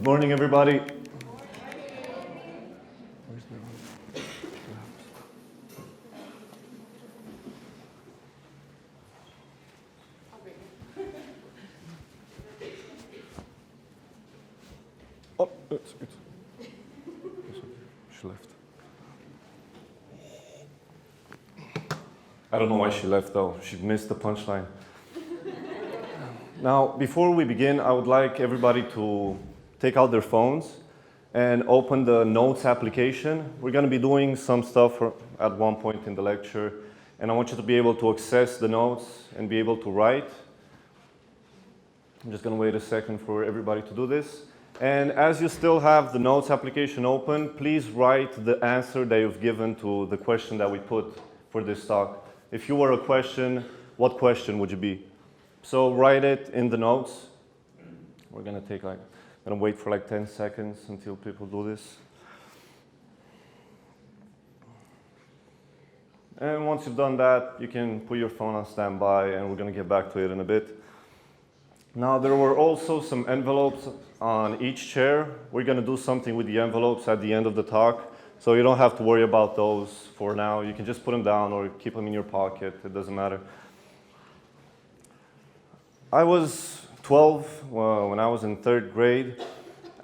Good morning, everybody. Oh, she left. I don't know why she left, though. She missed the punchline. Now, before we begin, I would like everybody to take out their phones and open the Notes application. We're going to be doing some stuff at one point in the lecture, and I want you to be able to access the notes and be able to write. I'm just going to wait a second for everybody to do this. And as you still have the Notes application open, please write the answer that you've given to the question that we put for this talk. If you were a question, what question would you be? So write it in the notes. We're going to wait for like 10 seconds until people do this. And once you've done that, you can put your phone on standby, and we're going to get back to it in a bit. Now, there were also some envelopes on each chair. We're going to do something with the envelopes at the end of the talk, so you don't have to worry about those for now. You can just put them down or keep them in your pocket. It doesn't matter. I was 12 when I was in 3rd grade,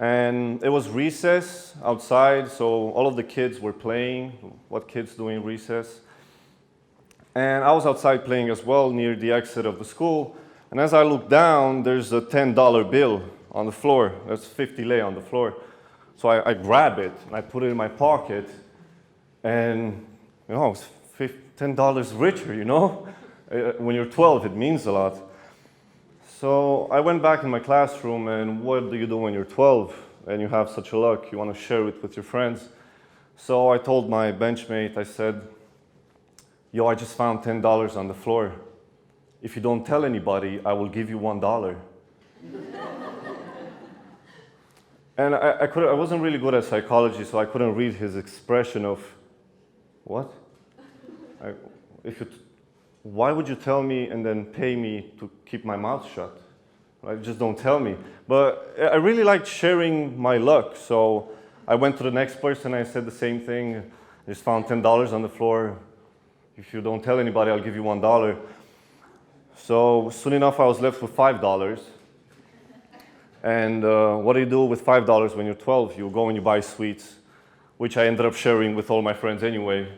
and it was recess outside, so all of the kids were playing, what kids do in recess. And I was outside playing as well near the exit of the school, and as I look down, there's a $10 bill on the floor. There's 50 lei on the floor. So I grab it, and I put it in my pocket, and it's $10 richer, When you're 12, it means a lot. So I went back in my classroom, and what do you do when you're 12 and you have such a luck? You want to share it with your friends. So I told my benchmate, I said, yo, I just found $10 on the floor. If you don't tell anybody, I will give you $1. And I wasn't really good at psychology, so I couldn't read his expression of, what? Why would you tell me and then pay me to keep my mouth shut? Right? Just don't tell me. But I really liked sharing my luck, so I went to the next person and I said the same thing. I just found $10 on the floor. If you don't tell anybody, I'll give you $1. So soon enough, I was left with $5. And what do you do with $5 when you're 12? You go and you buy sweets, which I ended up sharing with all my friends anyway,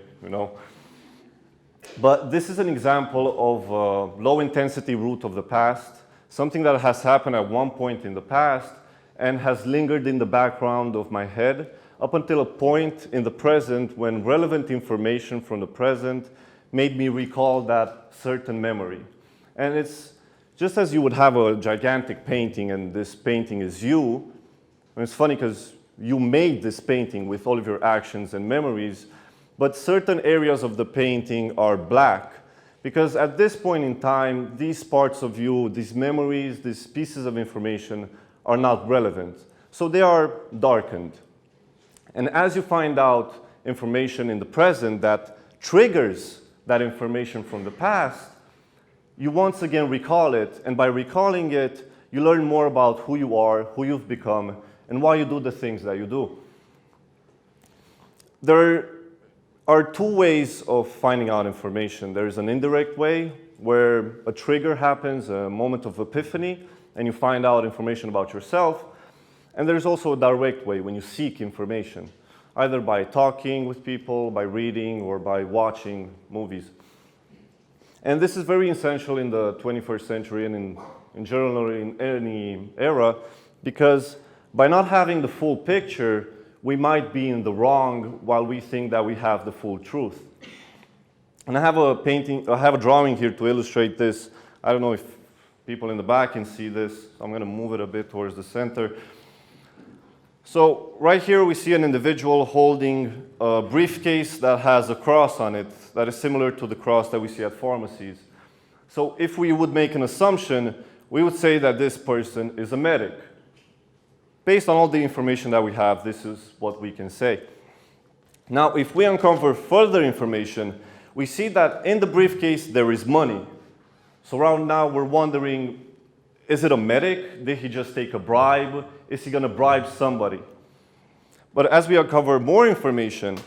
But this is an example of a low-intensity route of the past, something that has happened at one point in the past and has lingered in the background of my head up until a point in the present when relevant information from the present made me recall that certain memory. And it's just as you would have a gigantic painting and this painting is you, and it's funny because you made this painting with all of your actions and memories, but certain areas of the painting are black because at this point in time, these parts of you, these memories, these pieces of information are not relevant. So they are darkened. And as you find out information in the present that triggers that information from the past, you once again recall it. And by recalling it, you learn more about who you are, who you've become, and why you do the things that you do. There are two ways of finding out information. There is an indirect way where a trigger happens, a moment of epiphany, and you find out information about yourself. And there's also a direct way when you seek information, either by talking with people, by reading, or by watching movies. And this is very essential in the 21st century and in general in any era, because by not having the full picture, we might be in the wrong while we think that we have the full truth. And I have a drawing here to illustrate this. I don't know if people in the back can see this. I'm going to move it a bit towards the center. So right here we see an individual holding a briefcase that has a cross on it that is similar to the cross that we see at pharmacies. So if we would make an assumption, we would say that this person is a medic. Based on all the information that we have, this is what we can say. Now, if we uncover further information, we see that in the briefcase there is money. So right now we're wondering, Is it a medic? Did he just take a bribe? Is he going to bribe somebody? But as we uncover more information,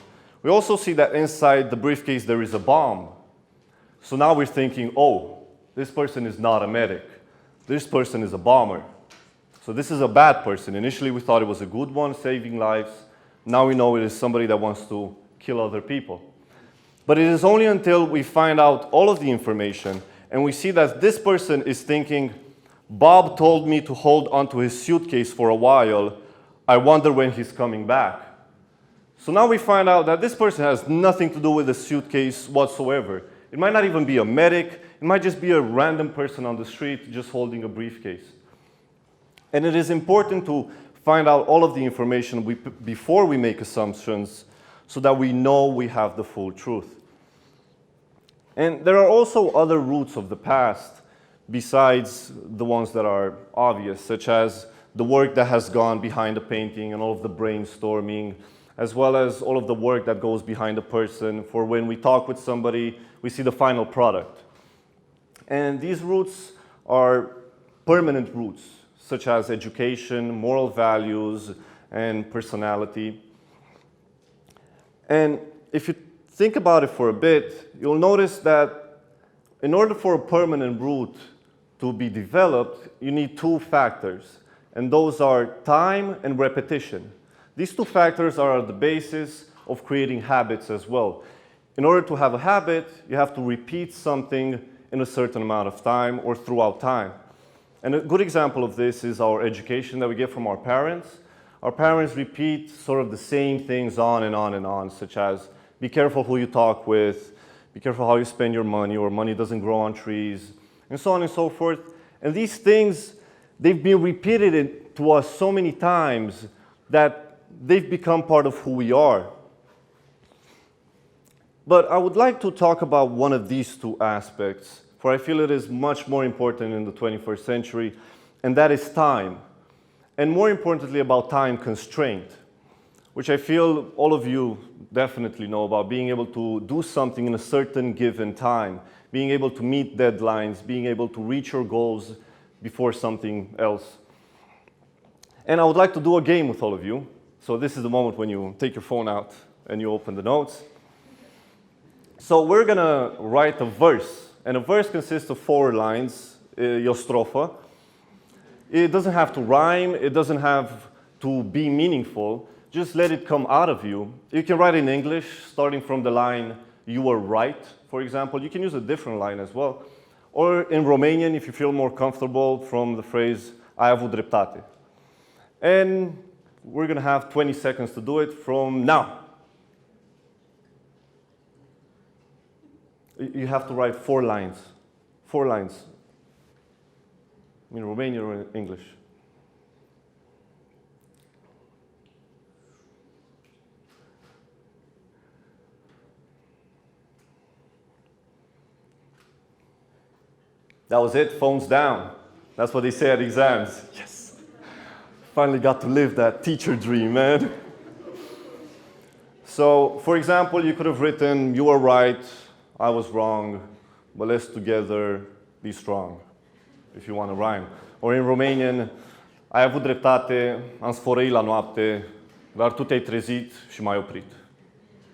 we also see that inside the briefcase there is a bomb. So now we're thinking, oh, this person is not a medic. This person is a bomber. So this is a bad person. Initially we thought it was a good one, saving lives. Now we know it is somebody that wants to kill other people. But it is only until we find out all of the information and we see that this person is thinking, Bob told me to hold onto his suitcase for a while. I wonder when he's coming back. So now we find out that this person has nothing to do with the suitcase whatsoever. It might not even be a medic. It might just be a random person on the street just holding a briefcase. And it is important to find out all of the information before we make assumptions so that we know we have the full truth. And there are also other roots of the past besides the ones that are obvious, such as the work that has gone behind the painting and all of the brainstorming, as well as all of the work that goes behind a person for when we talk with somebody, we see the final product. And these roots are permanent roots, such as education, moral values, and personality. And if you think about it for a bit, you'll notice that in order for a permanent root to be developed, you need two factors, and those are time and repetition. These two factors are the basis of creating habits as well. In order to have a habit, you have to repeat something in a certain amount of time or throughout time. And a good example of this is our education that we get from our parents. Our parents repeat sort of the same things on and on and on, such as be careful who you talk with, be careful how you spend your money, or money doesn't grow on trees, and so on and so forth. And these things, they've been repeated to us so many times that they've become part of who we are. But I would like to talk about one of these two aspects, for I feel it is much more important in the 21st century, and that is time. And more importantly, about time constraint, which I feel all of you definitely know about, being able to do something in a certain given time, being able to meet deadlines, being able to reach your goals before something else. And I would like to do a game with all of you. So this is the moment when you take your phone out and you open the notes. So we're going to write a verse, and a verse consists of 4 lines, e o strofă. It doesn't have to rhyme, it doesn't have to be meaningful, just let it come out of you. You can write in English, starting from the line, you were right, for example. You can use a different line as well. Or in Romanian, if you feel more comfortable, from the phrase, ai avut dreptate. And we're going to have 20 seconds to do it from now. You have to write 4 lines. 4 lines. In Romanian or in English. That was it, phones down. That's what they say at exams. Yes. Finally got to live that teacher dream, man. So, for example, you could have written, you were right, I was wrong, but let's together be strong, if you want to rhyme. Or in Romanian, ai avut dreptate, am sfărăit la noapte, dar tu te-ai trezit și m-ai oprit.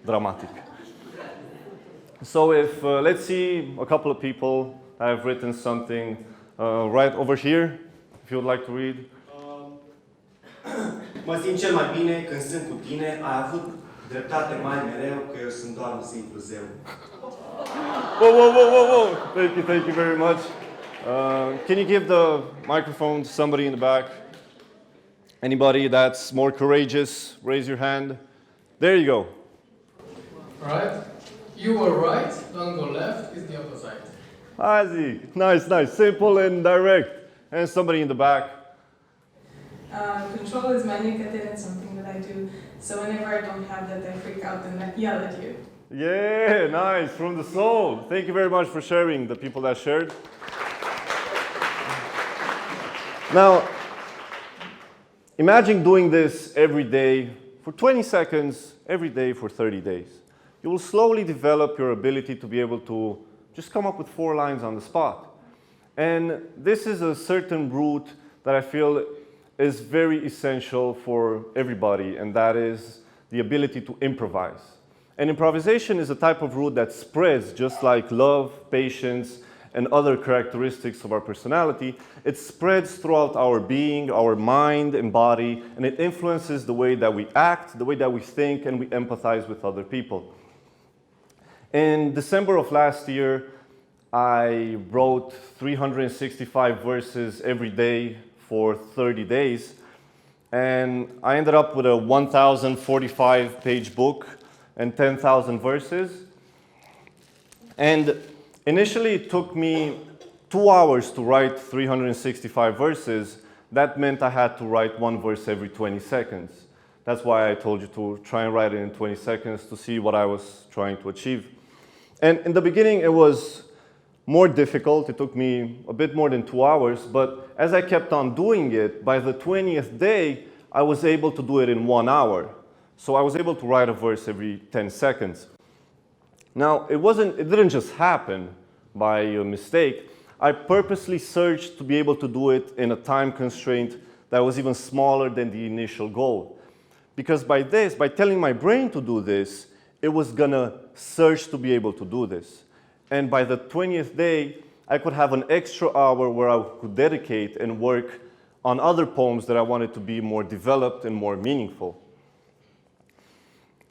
Dramatic. So if, let's see, a couple of people have written something right over here, if you would like to read. Mă simt cel mai bine când sunt cu tine, ai avut dreptate mai mereu, că eu sunt doar un simplu zeu. Whoa. Thank you very much. Can you give the microphone to somebody in the back? Anybody that's more courageous, raise your hand. There you go. All right. You were right, don't go left, it's the opposite. Isaac, nice. Simple and direct. And somebody in the back. Control is manipulated, it's something that I do. So whenever I don't have that, I freak out and I yell at you. Yeah, nice, from the soul. Thank you very much for sharing, the people that shared. Now, imagine doing this every day for 20 seconds, every day for 30 days. You will slowly develop your ability to be able to just come up with 4 lines on the spot. And this is a certain route that I feel is very essential for everybody, and that is the ability to improvise. And improvisation is a type of route that spreads just like love, patience, and other characteristics of our personality. It spreads throughout our being, our mind and body, and it influences the way that we act, the way that we think, and we empathize with other people. In December of last year, I wrote 365 verses every day for 30 days, and I ended up with a 1,045-page book and 10,000 verses. And initially, it took me 2 hours to write 365 verses. That meant I had to write one verse every 20 seconds. That's why I told you to try and write it in 20 seconds to see what I was trying to achieve. And in the beginning, it was more difficult. It took me a bit more than 2 hours, but as I kept on doing it, by the 20th day, I was able to do it in 1 hour. So I was able to write a verse every 10 seconds. Now, it didn't just happen by a mistake. I purposely searched to be able to do it in a time constraint that was even smaller than the initial goal. Because by telling my brain to do this, it was gonna search to be able to do this. And by the 20th day, I could have an extra hour where I could dedicate and work on other poems that I wanted to be more developed and more meaningful.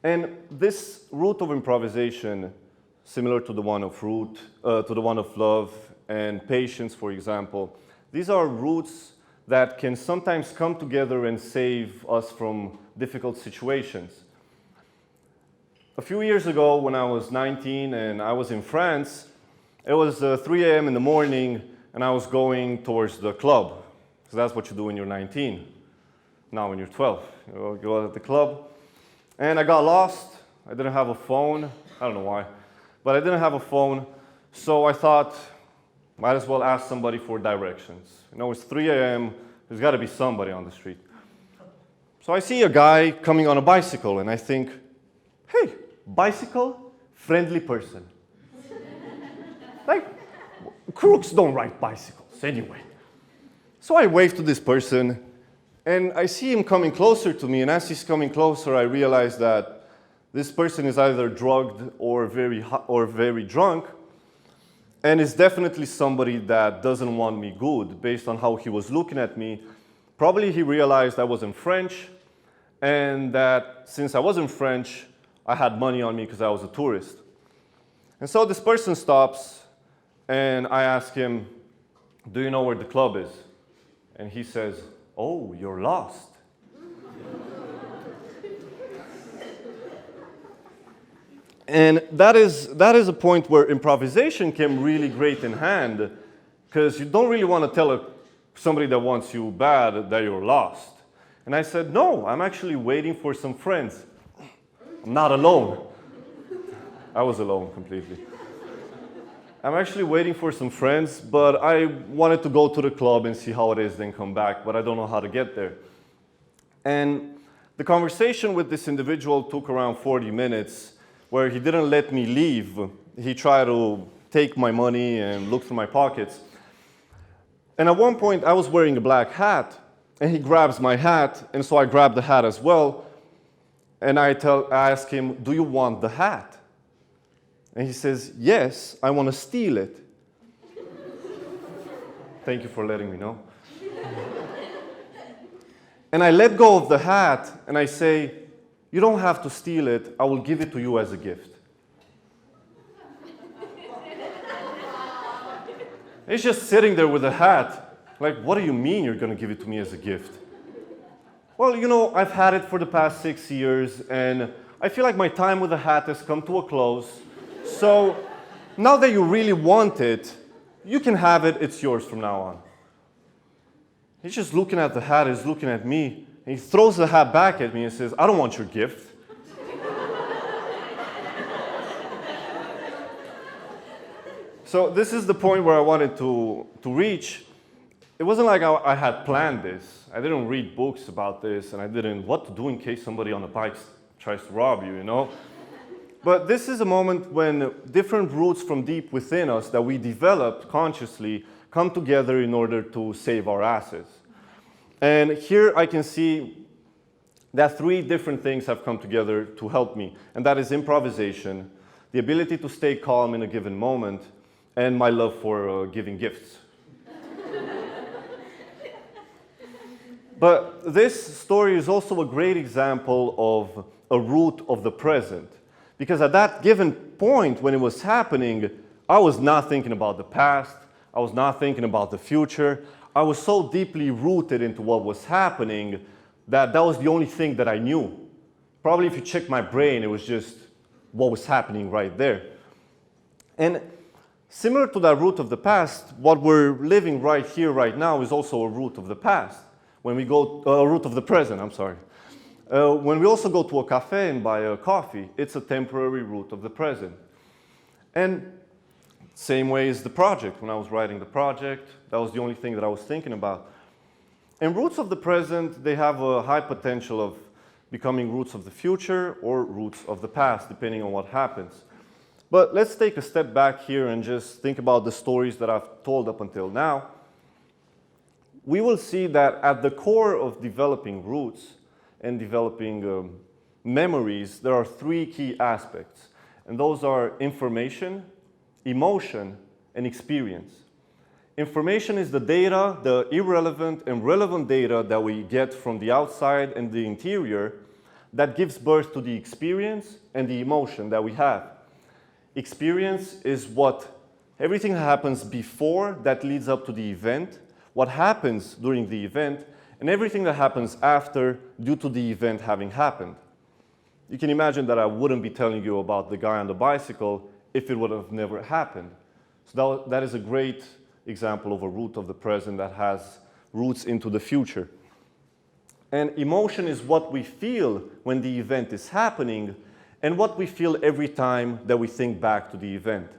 And this route of improvisation, similar to the one of love and patience, for example, these are routes that can sometimes come together and save us from difficult situations. A few years ago, when I was 19 and I was in France, it was 3 a.m. in the morning, and I was going towards the club. So that's what you do when you're 19. Now when you're 12, you go to the club. And I got lost. I didn't have a phone. I don't know why. But I didn't have a phone. So I thought, might as well ask somebody for directions. You know, it's 3 a.m. There's got to be somebody on the street. So I see a guy coming on a bicycle, and I think, hey, bicycle, friendly person. Like, crooks don't ride bicycles anyway. So I wave to this person, and I see him coming closer to me, and as he's coming closer, I realize that this person is either drugged or very drunk, and is definitely somebody that doesn't want me good based on how he was looking at me. Probably he realized I wasn't French, and that since I wasn't French, I had money on me because I was a tourist. And so this person stops, and I ask him, do you know where the club is? And he says, oh, you're lost. And that is a point where improvisation came really great in hand, because you don't really want to tell somebody that wants you bad that you're lost. And I said, no, I'm actually waiting for some friends. I'm not alone. I was alone completely. I'm actually waiting for some friends, but I wanted to go to the club and see how it is, then come back, but I don't know how to get there. And the conversation with this individual took around 40 minutes, where he didn't let me leave. He tried to take my money and look through my pockets. And at one point, I was wearing a black hat, and he grabs my hat, and so I grabbed the hat as well. And I ask him, do you want the hat? And he says, yes, I want to steal it. Thank you for letting me know. And I let go of the hat, and I say, you don't have to steal it. I will give it to you as a gift. He's just sitting there with a hat. Like, what do you mean you're going to give it to me as a gift? Well, you know, I've had it for the past 6 years, and I feel like my time with the hat has come to a close. So now that you really want it, you can have it. It's yours from now on. He's just looking at the hat. He's looking at me. And he throws the hat back at me and says, I don't want your gift. So this is the point where I wanted to reach. It wasn't like I had planned this. I didn't read books about this, and I didn't what to do in case somebody on a bike tries to rob you, you know? But this is a moment when different roots from deep within us that we developed consciously come together in order to save our assets. And here I can see that 3 different things have come together to help me, and that is improvisation, the ability to stay calm in a given moment, and my love for giving gifts. But this story is also a great example of a root of the present. Because at that given point when it was happening, I was not thinking about the past, I was not thinking about the future. I was so deeply rooted into what was happening that that was the only thing that I knew. Probably if you check my brain, it was just what was happening right there. And similar to that root of the past, what we're living right here, right now, is also a root of the past. When we go, a root of the present, I'm sorry. When we also go to a cafe and buy a coffee, it's a temporary root of the present. And same way as the project. When I was writing the project, that was the only thing that I was thinking about. And roots of the present, they have a high potential of becoming roots of the future or roots of the past, depending on what happens. But let's take a step back here and just think about the stories that I've told up until now. We will see that at the core of developing roots and developing memories, there are 3 key aspects. And those are information, emotion, and experience. Information is the data, the irrelevant and relevant data that we get from the outside and the interior that gives birth to the experience and the emotion that we have. Experience is everything that happens before that leads up to the event, what happens during the event, and everything that happens after due to the event having happened. You can imagine that I wouldn't be telling you about the guy on the bicycle if it would have never happened. So that is a great example of a root of the present that has roots into the future. And emotion is what we feel when the event is happening and what we feel every time that we think back to the event.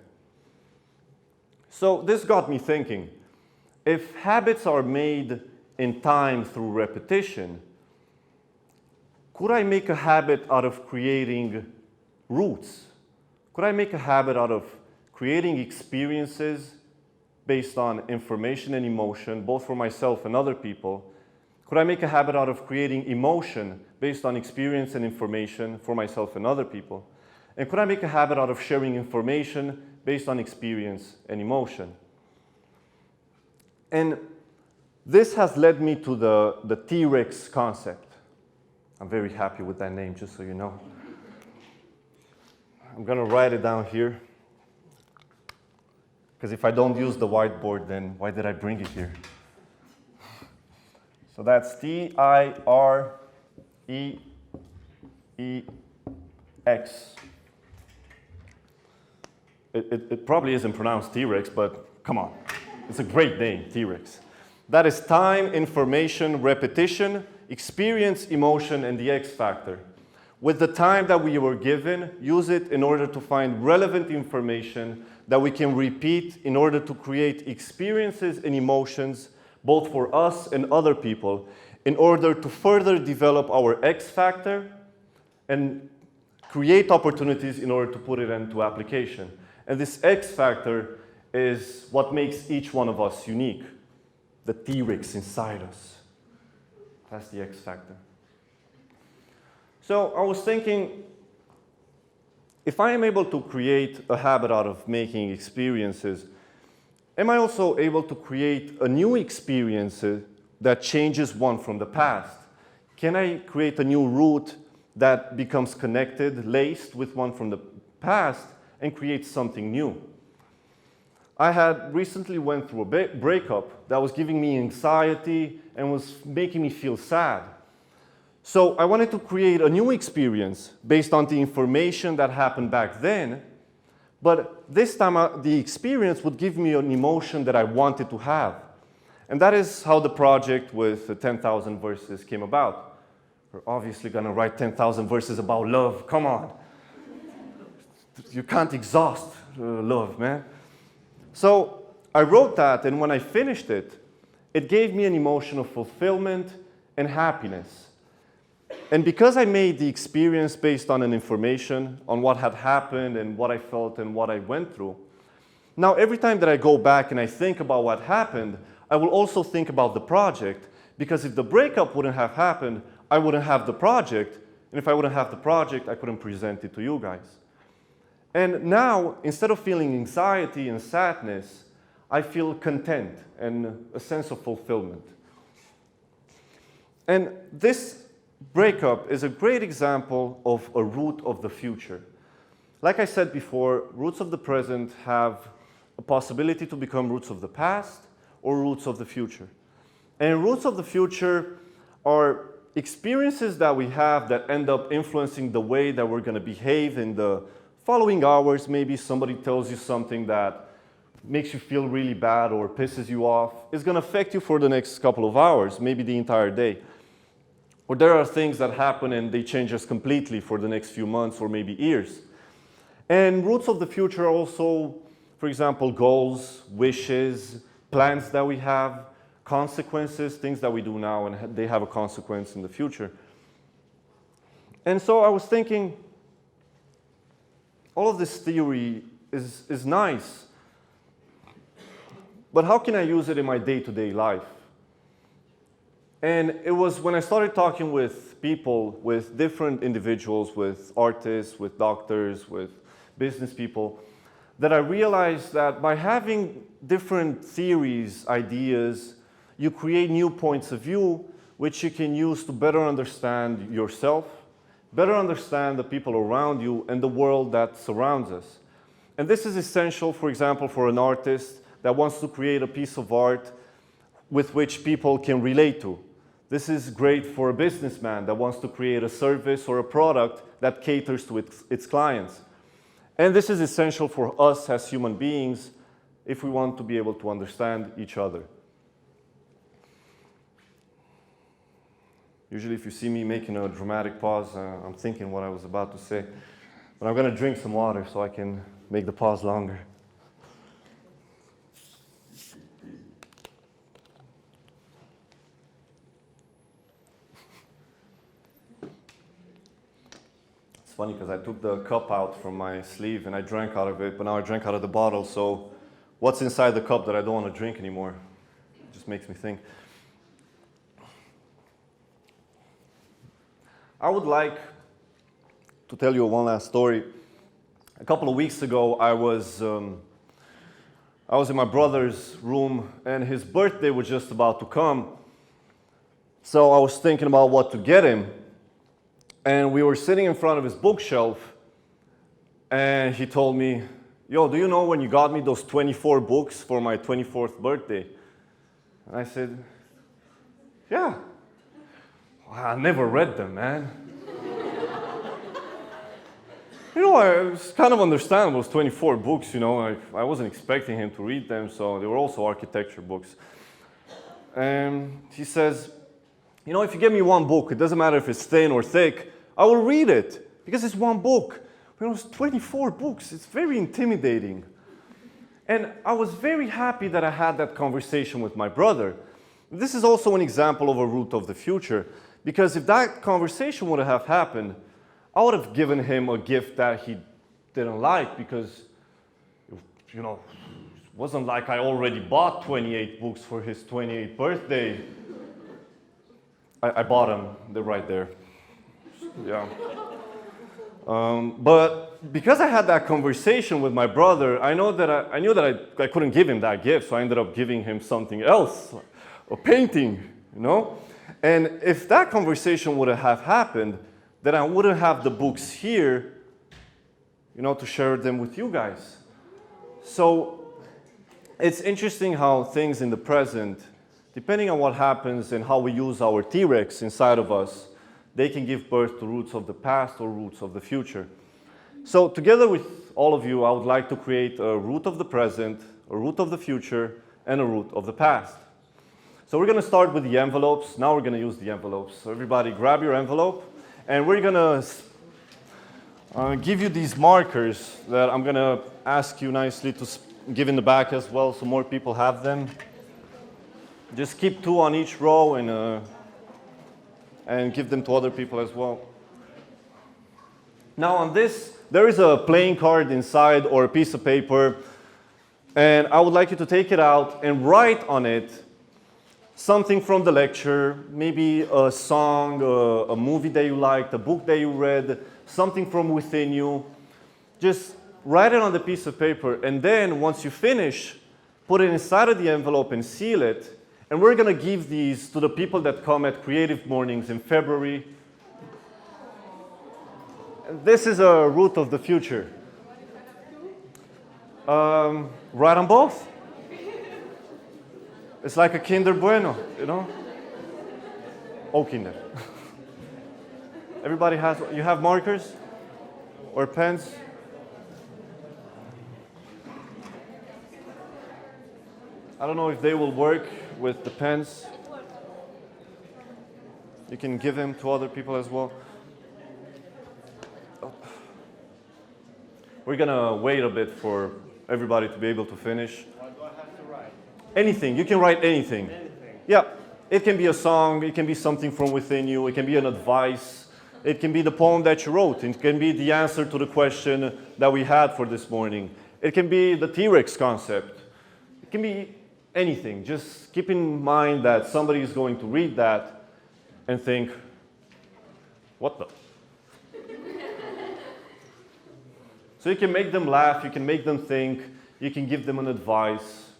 So this got me thinking. If habits are made in time through repetition, could I make a habit out of creating roots? Could I make a habit out of creating experiences based on information and emotion, both for myself and other people? Could I make a habit out of creating emotion based on experience and information for myself and other people? And could I make a habit out of sharing information based on experience and emotion? And this has led me to the TIREEX concept. I'm very happy with that name, just so you know. I'm going to write it down here. Because if I don't use the whiteboard, then why did I bring it here? So that's TIREEX. It probably isn't pronounced TIREEX, but come on. It's a great name, TIREEX. That is time, information, repetition, experience, emotion, and the X factor. With the time that we were given, use it in order to find relevant information that we can repeat in order to create experiences and emotions, both for us and other people, in order to further develop our X factor and create opportunities in order to put it into application. And this X factor is what makes each one of us unique. The TIREEX inside us. That's the X factor. So I was thinking, if I am able to create a habit out of making experiences, am I also able to create a new experience that changes one from the past? Can I create a new route that becomes connected, laced with one from the past, and create something new? I had recently went through a breakup that was giving me anxiety and was making me feel sad. So I wanted to create a new experience based on the information that happened back then, but this time the experience would give me an emotion that I wanted to have. And that is how the project with the 10,000 verses came about. We're obviously going to write 10,000 verses about love. Come on. You can't exhaust love, man. So I wrote that, and when I finished it, it gave me an emotion of fulfillment and happiness. And because I made the experience based on an information, on what had happened and what I felt and what I went through, Now, every time that I go back and I think about what happened, I will also think about the project, because if the breakup wouldn't have happened, I wouldn't have the project, and if I wouldn't have the project, I couldn't present it to you guys. And now, instead of feeling anxiety and sadness, I feel content and a sense of fulfillment. And this breakup is a great example of a root of the future. Like I said before, roots of the present have a possibility to become roots of the past or roots of the future. And roots of the future are experiences that we have that end up influencing the way that we're going to behave in the following hours. Maybe somebody tells you something that makes you feel really bad or pisses you off. It's going to affect you for the next couple of hours, maybe the entire day. Or there are things that happen and they change us completely for the next few months or maybe years. And roots of the future are also, for example, goals, wishes, plans that we have, consequences, things that we do now and they have a consequence in the future. And so I was thinking, all of this theory is nice, but how can I use it in my day-to-day life? And it was when I started talking with people, with different individuals, with artists, with doctors, with business people, that I realized that by having different theories, ideas, you create new points of view, which you can use to better understand yourself, better understand the people around you and the world that surrounds us. And this is essential, for example, for an artist that wants to create a piece of art with which people can relate to. This is great for a businessman that wants to create a service or a product that caters to its clients. And this is essential for us as human beings if we want to be able to understand each other. Usually if you see me making a dramatic pause, I'm thinking what I was about to say. But I'm going to drink some water so I can make the pause longer. It's funny because I took the cup out from my sleeve and I drank out of it, but now I drank out of the bottle, so what's inside the cup that I don't want to drink anymore? It just makes me think. I would like to tell you one last story. A couple of weeks ago, I was in my brother's room, and his birthday was just about to come. So I was thinking about what to get him. And we were sitting in front of his bookshelf, and he told me, "Yo, do you know when you got me those 24 books for my 24th birthday?" And I said, "Yeah. I never read them, man." You know, it's kind of understandable. It was 24 books, you know. I wasn't expecting him to read them, so they were also architecture books. And he says, "You know, if you give me one book, it doesn't matter if it's thin or thick, I will read it, because it's one book." But it was 24 books. It's very intimidating. And I was very happy that I had that conversation with my brother. This is also an example of a root of the future. Because if that conversation would have happened, I would have given him a gift that he didn't like, because, you know, it wasn't like I already bought 28 books for his 28th birthday. I bought them. They're right there. Yeah. But because I had that conversation with my brother, I knew that I couldn't give him that gift, so I ended up giving him something else, a painting, you know? And if that conversation would have happened, then I wouldn't have the books here, you know, to share them with you guys. So it's interesting how things in the present, depending on what happens and how we use our TIREEX inside of us, they can give birth to roots of the past or roots of the future. So together with all of you, I would like to create a root of the present, a root of the future, and a root of the past. So we're going to start with the envelopes. Now we're going to use the envelopes. So everybody grab your envelope. And we're going to give you these markers that I'm going to ask you nicely to give in the back as well, so more people have them. Just keep 2 on each row and give them to other people as well. Now on this, there is a playing card inside or a piece of paper. And I would like you to take it out and write on it something from the lecture, maybe a song, a movie that you liked, a book that you read, something from within you. Just write it on the piece of paper, and then once you finish, put it inside of the envelope and seal it. And we're going to give these to the people that come at Creative Mornings in February. And this is a route of the future. Write on both. It's like a Kinder Bueno, you know? Oh, Kinder. Everybody has, you have markers or pens? I don't know if they will work with the pens. You can give them to other people as well. We're gonna wait a bit for everybody to be able to finish. What do I have to write? Anything, you can write anything. Anything. Yeah, it can be a song, it can be something from within you, it can be an advice, it can be the poem that you wrote, it can be the answer to the question that we had for this morning. It can be the TIREEX concept. It can be anything. Just keep in mind that somebody is going to read that and think, what the? So you can make them laugh, you can make them think, you can give them an advice.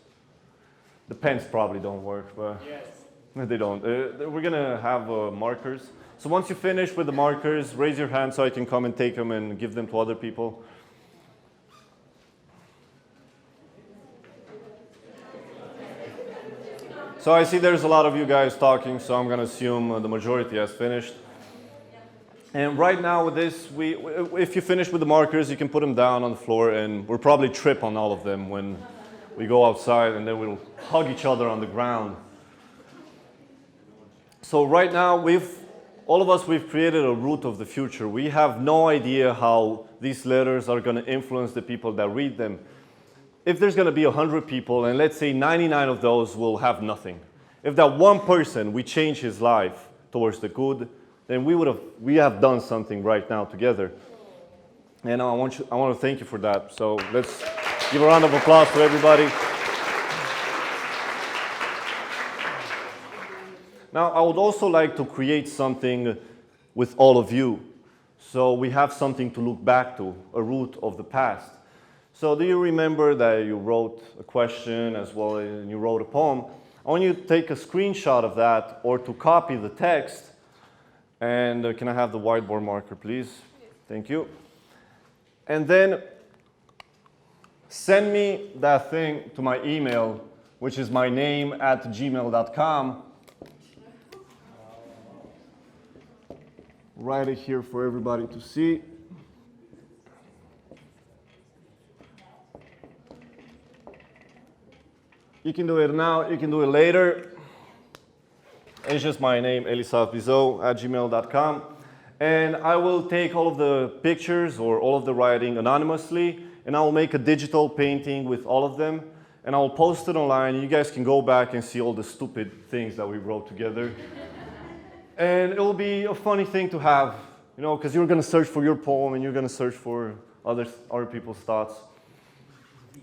The pens probably don't work, but Yes. they don't. We're gonna have markers. So once you finish with the markers, raise your hand so I can come and take them and give them to other people. So I see there's a lot of you guys talking, so I'm gonna assume the majority has finished. And right now with this, if you finish with the markers, you can put them down on the floor, and we'll probably trip on all of them when we go outside, and then we'll hug each other on the ground. So right now, all of us, we've created a route of the future. We have no idea how these letters are going to influence the people that read them. If there's going to be 100 people, and let's say 99 of those will have nothing. If that one person, we change his life towards the good, then we have done something right now together. And I want to thank you for that. So let's give a round of applause to everybody. Now, I would also like to create something with all of you. So we have something to look back to, a route of the past. So do you remember that you wrote a question as well as you wrote a poem? I want you to take a screenshot of that or to copy the text. And can I have the whiteboard marker, please? Thank you. And then send me that thing to my email, which is my name @gmail.com. Write it here for everybody to see. You can do it now, you can do it later. It's just my name, Elisav Bizau @gmail.com. And I will take all of the pictures or all of the writing anonymously, and I will make a digital painting with all of them, and I will post it online. You guys can go back and see all the stupid things that we wrote together. And it will be a funny thing to have, you know, because you're going to search for your poem and you're going to search for other people's thoughts.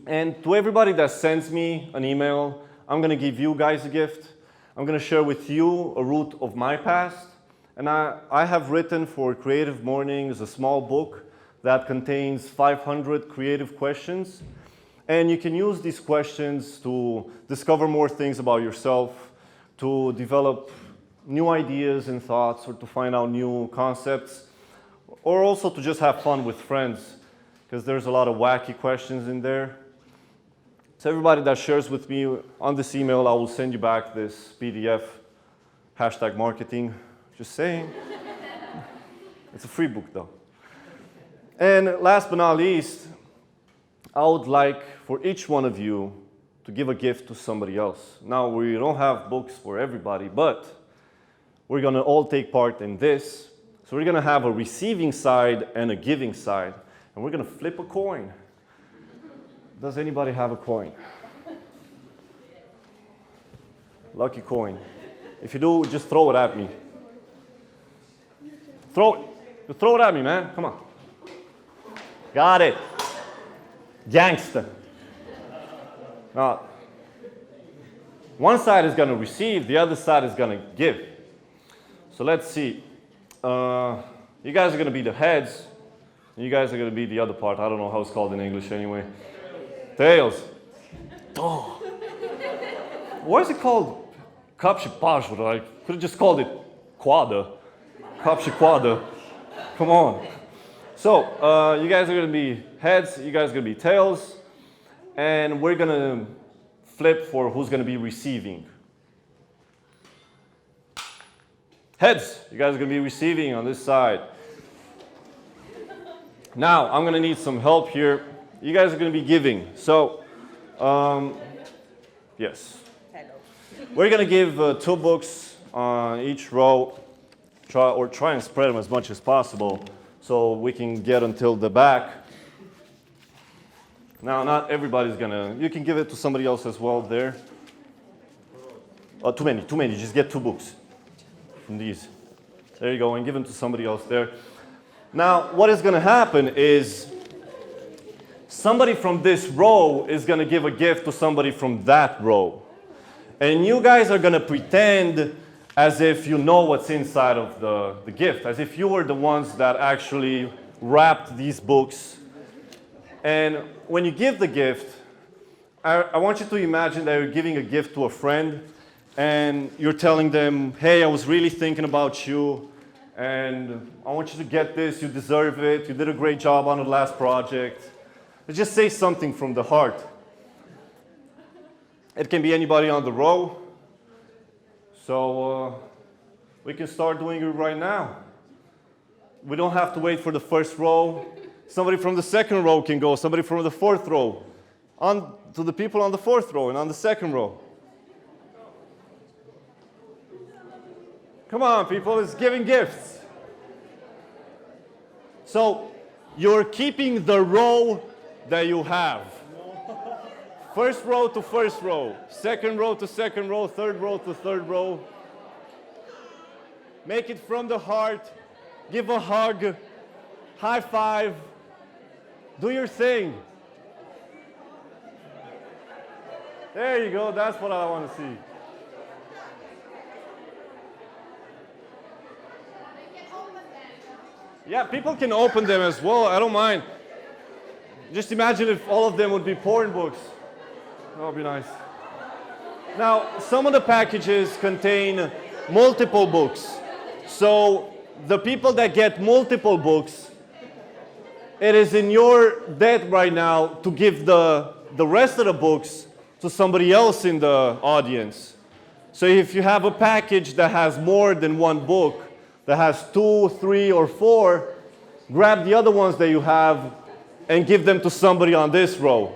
And to everybody that sends me an email, I'm going to give you guys a gift. I'm going to share with you a route of my past. And I have written for Creative Mornings a small book that contains 500 creative questions. And you can use these questions to discover more things about yourself, to develop new ideas and thoughts, or to find out new concepts, or also to just have fun with friends, because there's a lot of wacky questions in there. So everybody that shares with me on this email, I will send you back this PDF, #marketing, just saying. It's a free book though. And last but not least, I would like for each one of you to give a gift to somebody else. Now, we don't have books for everybody, but we're gonna all take part in this. So we're gonna have a receiving side and a giving side, and we're gonna flip a coin. Does anybody have a coin? Lucky coin. If you do, just throw it at me. Throw it. Just throw it at me, man. Come on. Got it. Gangster. Now, one side is going to receive, the other side is going to give. So let's see. You guys are going to be the heads, and you guys are going to be the other part. I don't know how it's called in English anyway. Tails. Oh. Why is it called kapshi pajur? I could have just called it quada. Kapshi quada. Come on. So, you guys are going to be heads, you guys are going to be tails, and we're going to flip for who's going to be receiving. Heads, you guys are going to be receiving on this side. Now, I'm going to need some help here. You guys are going to be giving. So, yes. We're going to give 2 books on each row. Try and spread them as much as possible so we can get until the back. Now, not everybody's going to... You can give it to somebody else as well there. Oh, too many. Just get 2 books from these. There you go, and give them to somebody else there. Now, what is going to happen is somebody from this row is going to give a gift to somebody from that row. And you guys are going to pretend as if you know what's inside of the gift, as if you were the ones that actually wrapped these books. And when you give the gift, I want you to imagine that you're giving a gift to a friend, and you're telling them, hey, I was really thinking about you, and I want you to get this, you deserve it, you did a great job on the last project. Just say something from the heart. It can be anybody on the row. So we can start doing it right now. We don't have to wait for the first row. Somebody from the second row can go, somebody from the fourth row. On to the people on the fourth row and on the second row. Come on, people, it's giving gifts. So you're keeping the row that you have. First row to first row, second row to second row, third row to third row. Make it from the heart. Give a hug, high five. Do your thing. There you go, that's what I want to see. Yeah, people can open them as well, I don't mind. Just imagine if all of them would be porn books. That would be nice. Now, some of the packages contain multiple books. So the people that get multiple books, it is in your debt right now to give the rest of the books to somebody else in the audience. So if you have a package that has more than 1 book, that has 2, 3, or 4, grab the other ones that you have and give them to somebody on this row.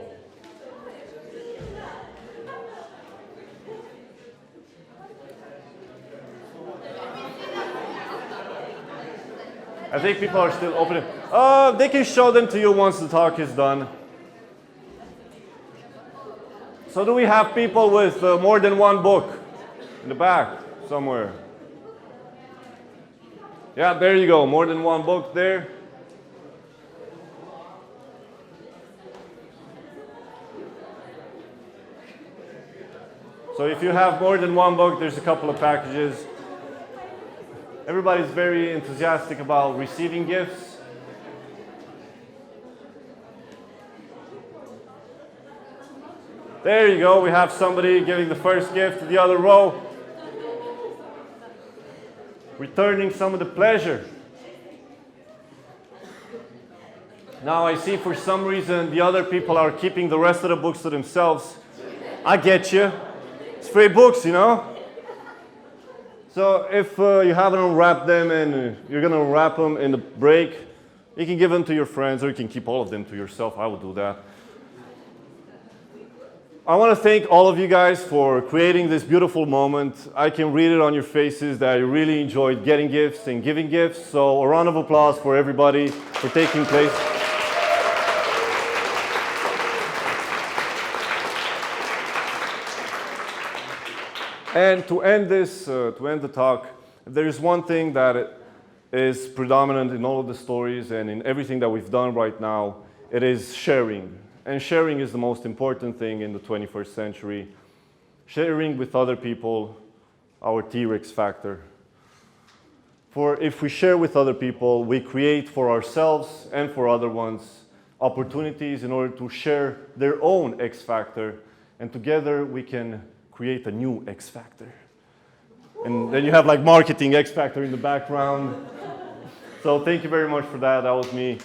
I think people are still opening. They can show them to you once the talk is done. So do we have people with more than 1 book in the back somewhere? Yeah, there you go, more than 1 book there. So if you have more than 1 book, there's a couple of packages. Everybody's very enthusiastic about receiving gifts. There you go, we have somebody giving the first gift to the other row. Returning some of the pleasure. Now I see for some reason the other people are keeping the rest of the books to themselves. I get you. It's free books, you know? So if you haven't unwrapped them and you're going to unwrap them in the break, you can give them to your friends or you can keep all of them to yourself. I would do that. I want to thank all of you guys for creating this beautiful moment. I can read it on your faces that you really enjoyed getting gifts and giving gifts. So a round of applause for everybody for taking place. And to end this, to end the talk, there is one thing that is predominant in all of the stories and in everything that we've done right now. It is sharing. And sharing is the most important thing in the 21st century. Sharing with other people, our TIREEX factor. For if we share with other people, we create for ourselves and for other ones opportunities in order to share their own X factor, and together we can create a new X factor. And then you have like marketing X factor in the background. So thank you very much for that. That was me.